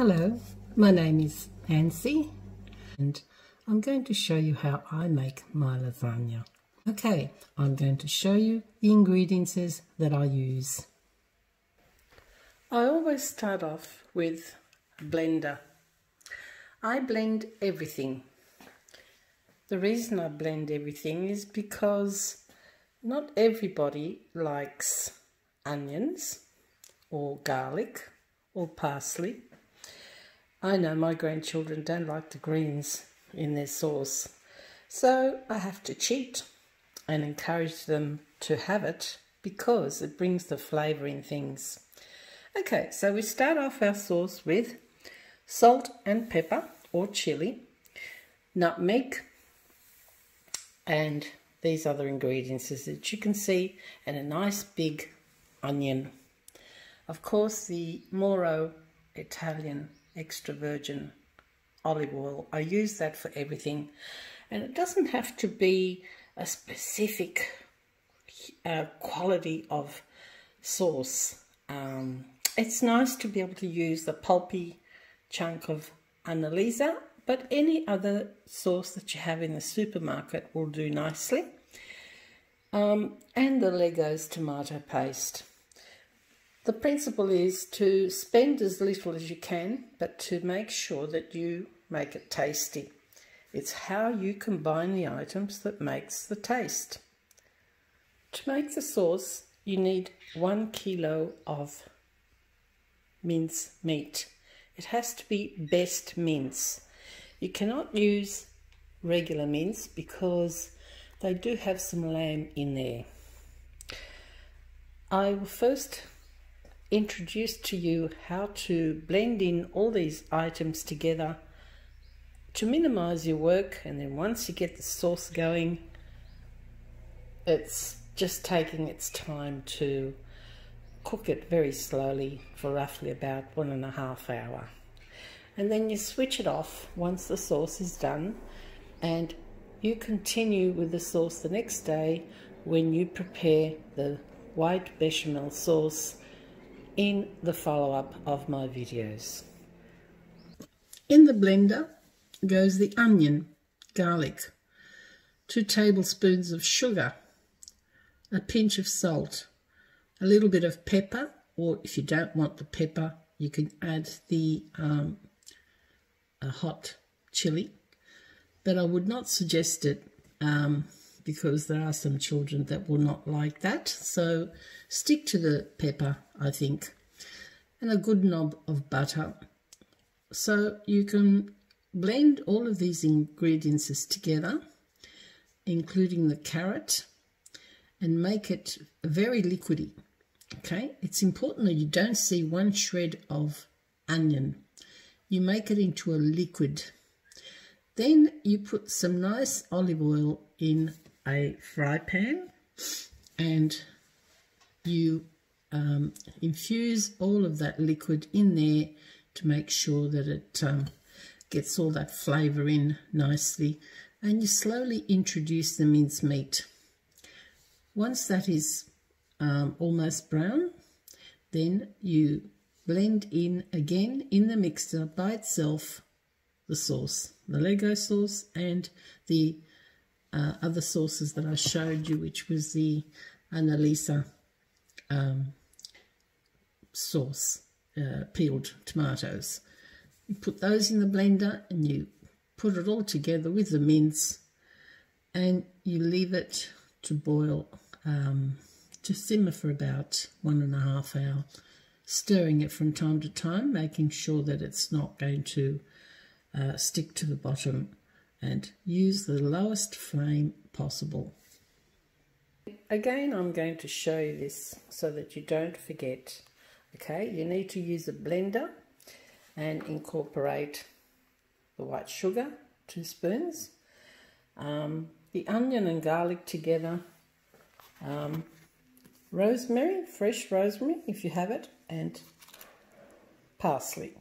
Hello, my name is Nancy and I'm going to show you how I make my lasagna. Okay, I'm going to show you the ingredients that I use. I always start off with a blender. I blend everything. The reason I blend everything is because not everybody likes onions or garlic or parsley. I know my grandchildren don't like the greens in their sauce, so I have to cheat and encourage them to have it because it brings the flavour in things. Okay, so we start off our sauce with salt and pepper or chilli, nutmeg, and these other ingredients that you can see, and a nice big onion. Of course, the Moro Italian extra virgin olive oil, I use that for everything, and it doesn't have to be a specific quality of sauce. It's nice to be able to use the pulpy chunk of Annalisa, but any other sauce that you have in the supermarket will do nicely. And the Leggo's tomato paste. The principle is to spend as little as you can, but to make sure that you make it tasty. It's how you combine the items that makes the taste. To make the sauce, you need 1 kilo of mince meat. It has to be best mince. You cannot use regular mince because they do have some lamb in there. I will first introduce to you how to blend in all these items together to minimize your work, and then once you get the sauce going, it's just taking its time to cook it very slowly for roughly about 1.5 hours. And then you switch it off once the sauce is done, and you continue with the sauce the next day when you prepare the white bechamel sauce in the follow-up of my videos. In the blender goes the onion, garlic, 2 tablespoons of sugar, a pinch of salt, a little bit of pepper, or if you don't want the pepper, you can add the hot chili, but I would not suggest it because there are some children that will not like that, so stick to the pepper, I think, and a good knob of butter. So you can blend all of these ingredients together, including the carrot, and make it very liquidy. Okay, it's important that you don't see one shred of onion. You make it into a liquid. Then you put some nice olive oil in a fry pan, and you infuse all of that liquid in there to make sure that it gets all that flavour in nicely, and you slowly introduce the minced meat. Once that is almost brown, then you blend in again in the mixer by itself the sauce, the Leggo sauce, and the other sauces that I showed you, which was the Annalisa sauce, peeled tomatoes. You put those in the blender and you put it all together with the mince, and you leave it to boil, to simmer for about 1.5 hours, stirring it from time to time, making sure that it's not going to stick to the bottom, and use the lowest flame possible. Again, I'm going to show you this so that you don't forget. Okay, you need to use a blender and incorporate the white sugar, 2 spoons, the onion and garlic together, rosemary, fresh rosemary if you have it, and parsley,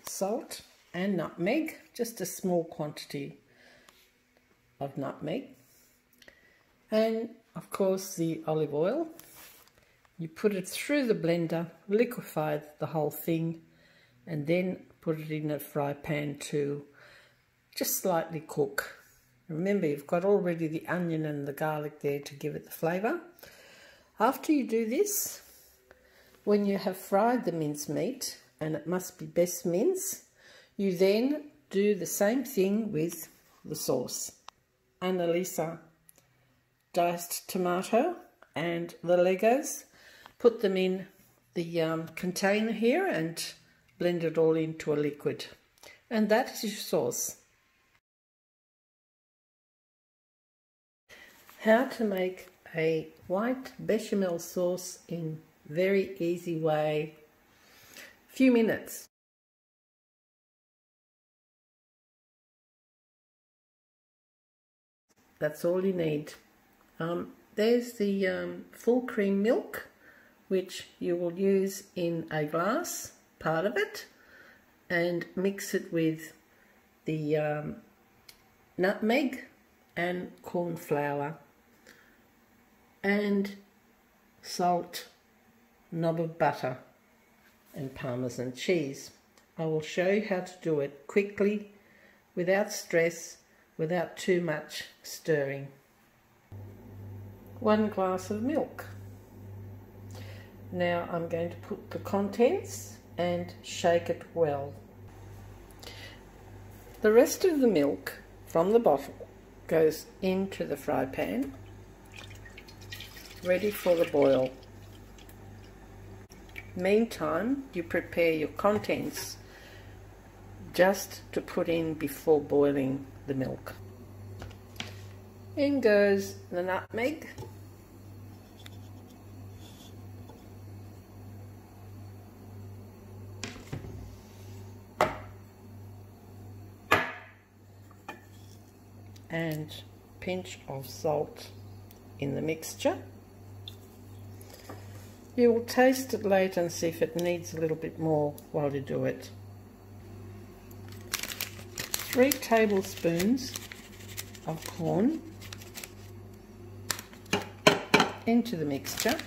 salt and nutmeg, just a small quantity of nutmeg, and of course the olive oil. You put it through the blender, liquefy the whole thing, and then put it in a fry pan to just slightly cook. Remember, you've got already the onion and the garlic there to give it the flavour. After you do this, when you have fried the mincemeat, and it must be best mince, you then do the same thing with the sauce. Annalisa diced tomato and the Legos, put them in the container here and blend it all into a liquid. And that is your sauce. How to make a white bechamel sauce in very easy way. Few minutes. That's all you need. There's the full cream milk, which you will use in a glass, part of it, and mix it with the nutmeg and corn flour and salt, knob of butter and Parmesan cheese. I will show you how to do it quickly, without stress, without too much stirring. 1 glass of milk. Now I'm going to put the contents and shake it well. The rest of the milk from the bottle goes into the fry pan, ready for the boil. Meantime, you prepare your contents just to put in before boiling the milk. In goes the nutmeg, and pinch of salt in the mixture. You will taste it later and see if it needs a little bit more while you do it. 3 tablespoons of corn into the mixture.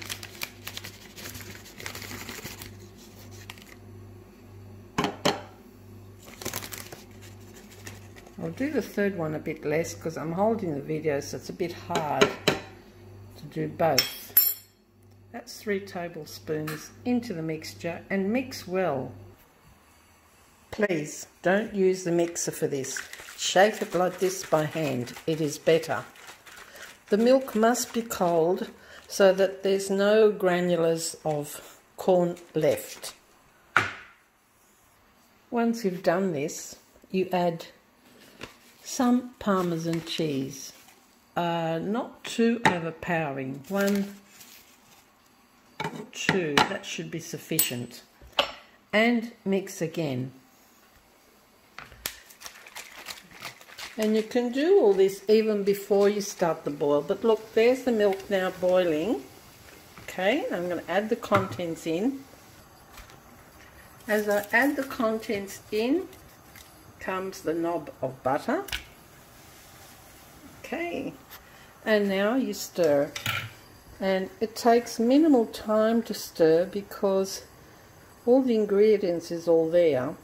I'll do the third one a bit less because I'm holding the video, so it's a bit hard to do both. That's 3 tablespoons into the mixture, and mix well. Please don't use the mixer for this. Shake it like this by hand. It is better. The milk must be cold so that there's no granulars of corn left. Once you've done this, you add some Parmesan cheese. Not too overpowering. 1, 2, that should be sufficient. And mix again. And you can do all this even before you start the boil. But look, there's the milk now boiling. Okay, I'm going to add the contents in. As I add the contents in, comes the knob of butter. Okay, and now you stir. And it takes minimal time to stir because all the ingredients is all there.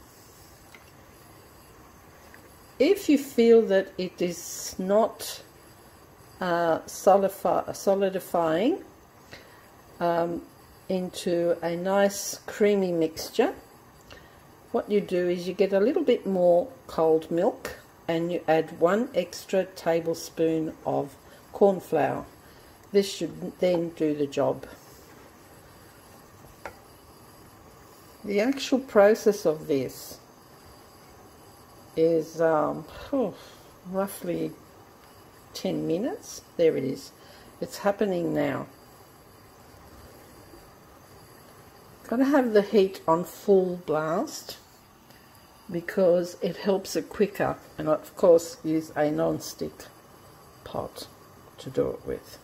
If you feel that it is not solidifying into a nice creamy mixture, what you do is you get a little bit more cold milk and you add 1 extra tablespoon of corn flour. This should then do the job. The actual process of this is roughly 10 minutes. There it is. It's happening now. Got to have the heat on full blast because it helps it quicker, and of course use a non-stick pot to do it with.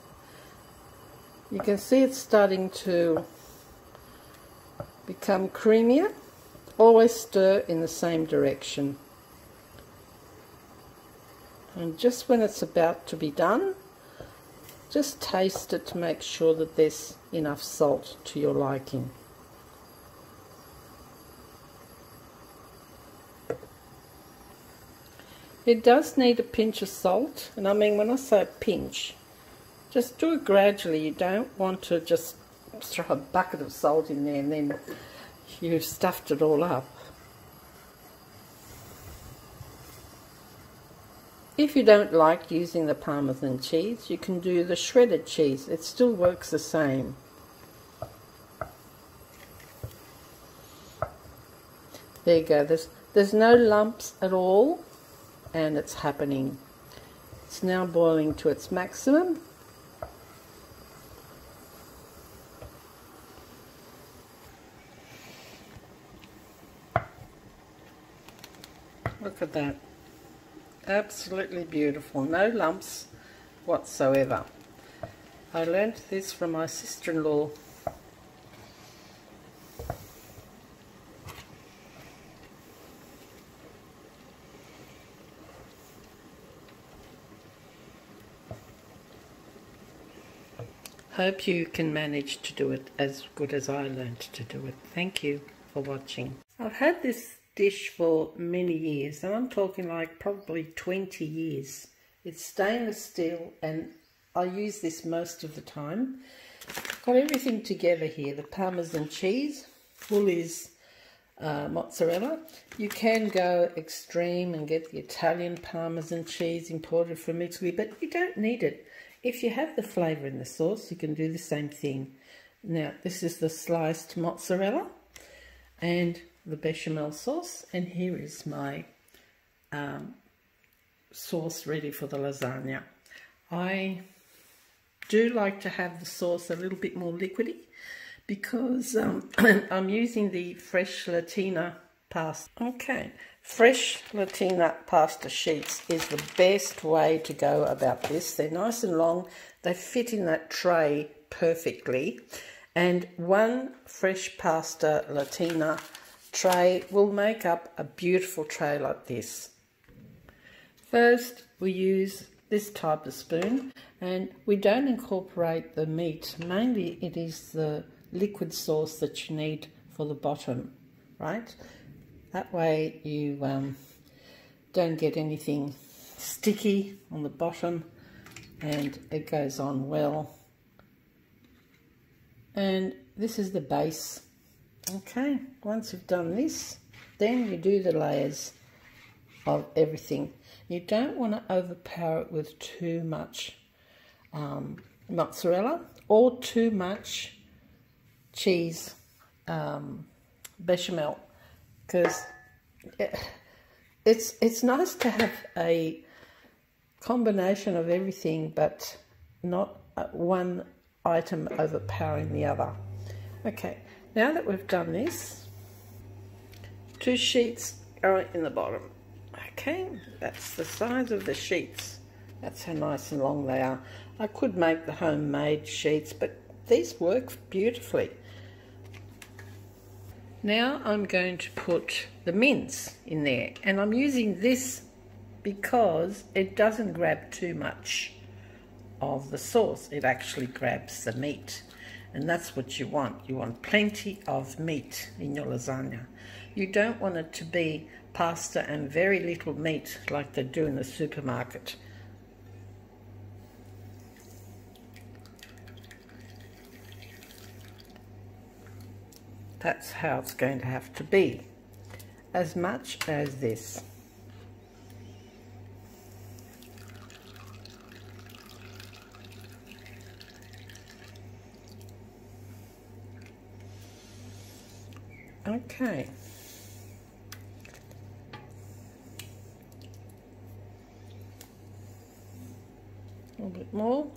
You can see it's starting to become creamier. Always stir in the same direction. And just when it's about to be done, just taste it to make sure that there's enough salt to your liking. It does need a pinch of salt, and I mean when I say pinch, just do it gradually. You don't want to just throw a bucket of salt in there and then you've stuffed it all up. If you don't like using the Parmesan cheese, you can do the shredded cheese. It still works the same. There you go. There's no lumps at all, and it's happening. It's now boiling to its maximum. Look at that. Absolutely beautiful. No lumps whatsoever. I learnt this from my sister-in-law. Hope you can manage to do it as good as I learnt to do it. Thank you for watching. I've had this dish for many years, and I'm talking like probably 20 years. It's stainless steel, and I use this most of the time. Got everything together here. The Parmesan cheese, Woolies mozzarella. You can go extreme and get the Italian Parmesan cheese imported from Italy, but you don't need it. If you have the flavour in the sauce, you can do the same thing. Now, this is the sliced mozzarella and the bechamel sauce, and here is my sauce ready for the lasagna. I do like to have the sauce a little bit more liquidy because I'm using the fresh Latina pasta. Okay, fresh Latina pasta sheets is the best way to go about this. They're nice and long, they fit in that tray perfectly, and one fresh pasta Latina tray will make up a beautiful tray like this. First, we use this type of spoon, and we don't incorporate the meat. Mainly it is the liquid sauce that you need for the bottom, right? That way you don't get anything sticky on the bottom, and it goes on well. And this is the base. Okay, once you've done this, then you do the layers of everything. You don't want to overpower it with too much mozzarella or too much cheese bechamel, because it's nice to have a combination of everything, but not one item overpowering the other. Okay. Now that we've done this, 2 sheets are in the bottom. Okay, that's the size of the sheets. That's how nice and long they are. I could make the homemade sheets, but these work beautifully. Now I'm going to put the mince in there, and I'm using this because it doesn't grab too much of the sauce. It actually grabs the meat. And that's what you want. You want plenty of meat in your lasagna. You don't want it to be pasta and very little meat like they do in the supermarket. That's how it's going to have to be. As much as this. Okay. A little bit more.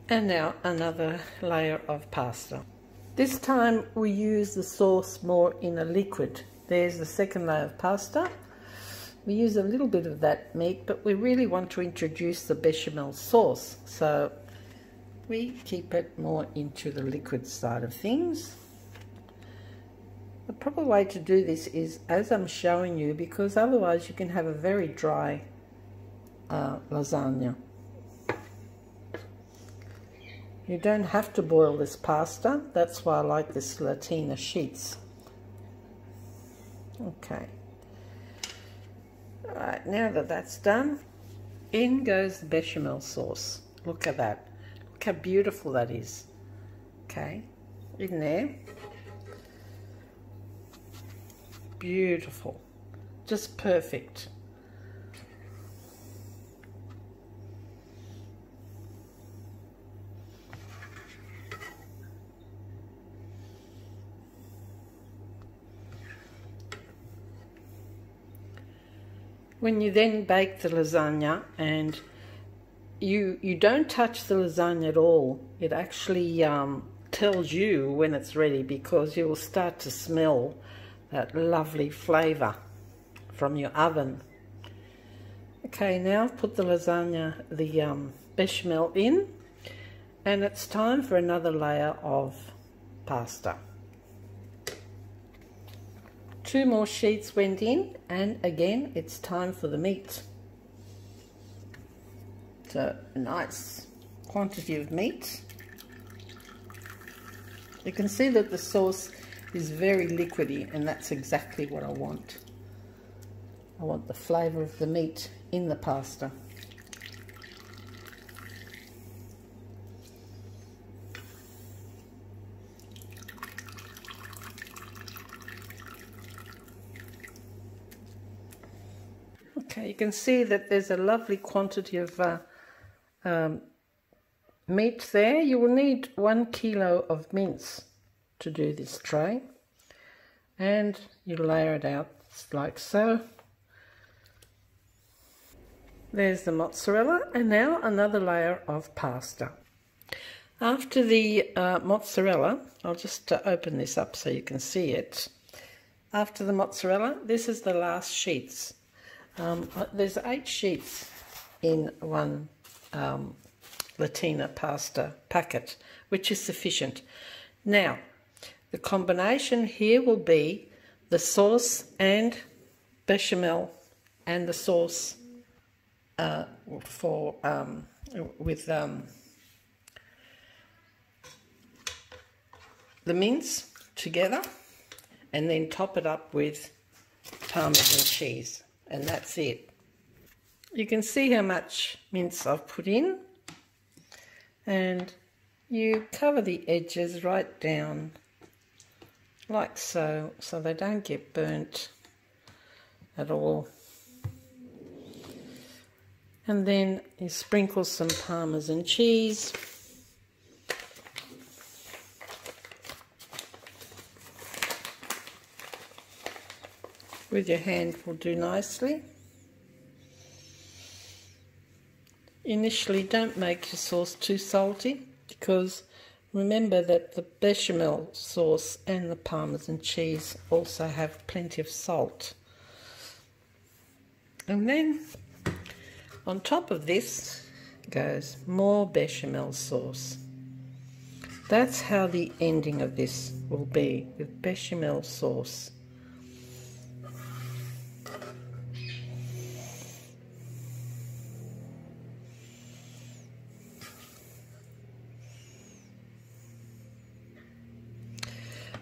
And now another layer of pasta. This time we use the sauce more in a liquid. There's the second layer of pasta. We use a little bit of that meat, but we really want to introduce the bechamel sauce, so we keep it more into the liquid side of things. The proper way to do this is as I'm showing you, because otherwise you can have a very dry lasagna. You don't have to boil this pasta. That's why I like this Latina sheets. Okay. Alright, now that that's done, in goes the bechamel sauce. Look at that. Look how beautiful that is. Okay, in there. Beautiful. Just perfect. When you then bake the lasagna, and you don't touch the lasagna at all, it actually tells you when it's ready, because you will start to smell that lovely flavour from your oven. Okay, now I've put the lasagna, the bechamel in, and it's time for another layer of pasta. 2 more sheets went in, and again it's time for the meat. So a nice quantity of meat. You can see that the sauce is very liquidy, and that's exactly what I want. I want the flavour of the meat in the pasta. Okay, you can see that there's a lovely quantity of meat there. You will need 1 kilo of mince to do this tray, and you layer it out like so. There's the mozzarella, and now another layer of pasta. After the mozzarella, I'll just open this up so you can see it. After the mozzarella, this is the last sheets. There's 8 sheets in one Latina pasta packet, which is sufficient. Now, the combination here will be the sauce and bechamel, and the sauce with the mince together, and then top it up with Parmesan cheese, and that's it. You can see how much mince I've put in, and you cover the edges right down like so, so they don't get burnt at all. And then you sprinkle some Parmesan cheese. With your hand will do nicely. Initially, don't make your sauce too salty, because remember that the bechamel sauce and the Parmesan cheese also have plenty of salt. And then on top of this goes more bechamel sauce. That's how the ending of this will be, with bechamel sauce.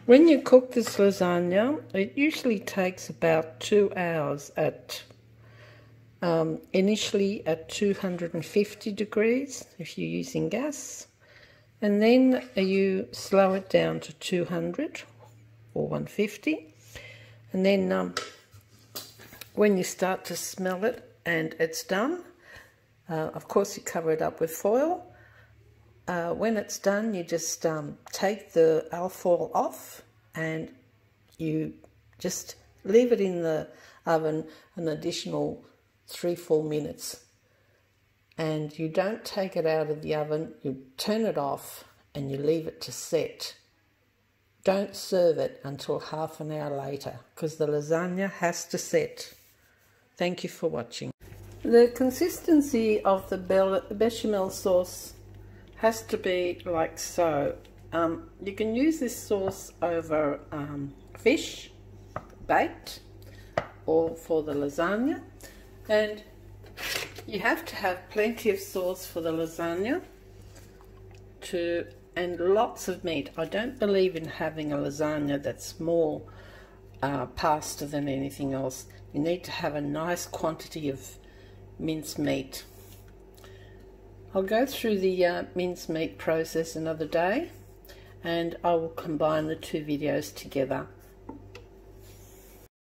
When you cook this lasagna, it usually takes about 2 hours at initially at 250 degrees if you're using gas, and then you slow it down to 200 or 150, and then when you start to smell it and it's done, of course you cover it up with foil. When it's done, you just take the alfoil off, and you just leave it in the oven an additional 3-4 minutes. And you don't take it out of the oven, you turn it off and you leave it to set. Don't serve it until half an hour later, because the lasagna has to set. Thank you for watching. The consistency of the bechamel sauce has to be like so. You can use this sauce over fish, baked, or for the lasagna, and you have to have plenty of sauce for the lasagna too, and lots of meat. I don't believe in having a lasagna that's more pasta than anything else. You need to have a nice quantity of minced meat. I'll go through the minced meat process another day, and I will combine the two videos together.